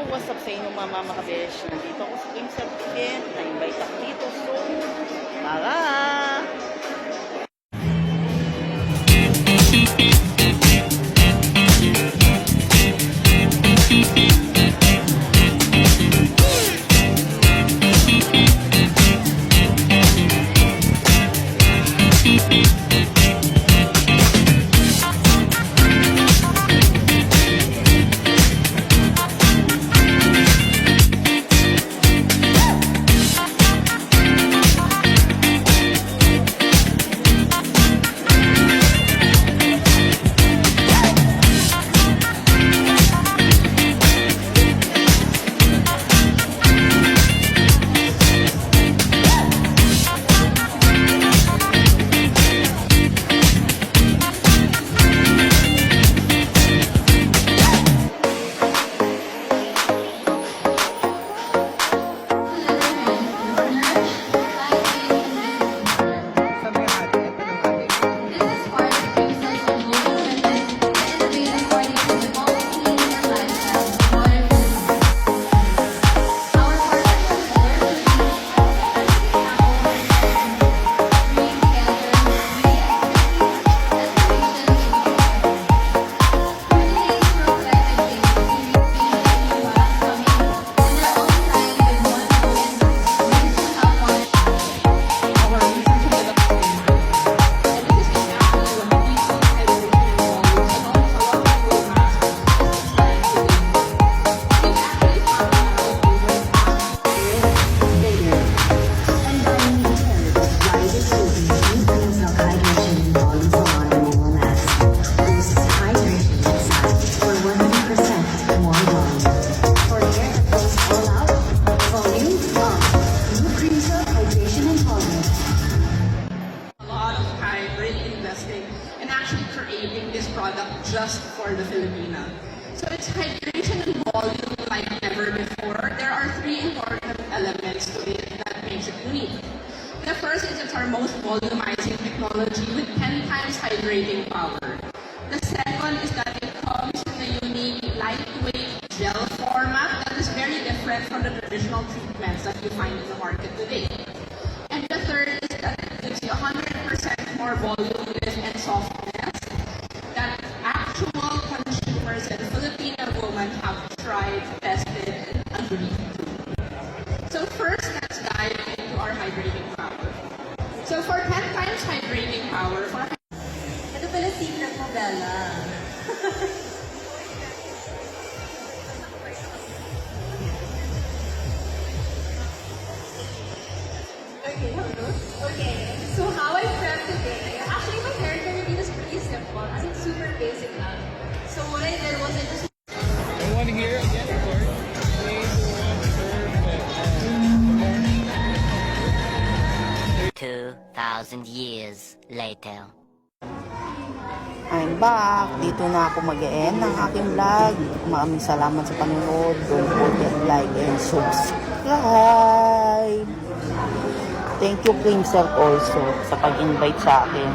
what's up sa inyo mga mama kabesh? Nandito ako sa Kim Certificate. Na-invite ako dito. So, tara! And actually creating this product just for the Filipina. So it's hydration and volume like never before. There are three important elements to it that makes it unique. The first is it's our most volumizing technology with 10 times hydrating power. The second is that it comes in a unique lightweight gel format that is very different from the traditional treatments that you find in the market today. And the third is that it gives you 100% more voluminous and softness that actual consumers and Filipino women have tried, tested, and agreed to. So first, let's dive into our hydrating power. So for 10 times hydrating power, ito pala secret mo, Bella. Okay, hello. Okay, so how I prep today, actually my hair care routine is pretty simple, as it's super basic lang. So what I did was I just... Everyone here again, of course. 2,000 years later. I'm back. Dito na ako mag-e-end ng aking vlog. Maraming salamat sa panonood. Don't forget like and subscribe. Thank you, Kim Sir, also sa pag-invite sa akin.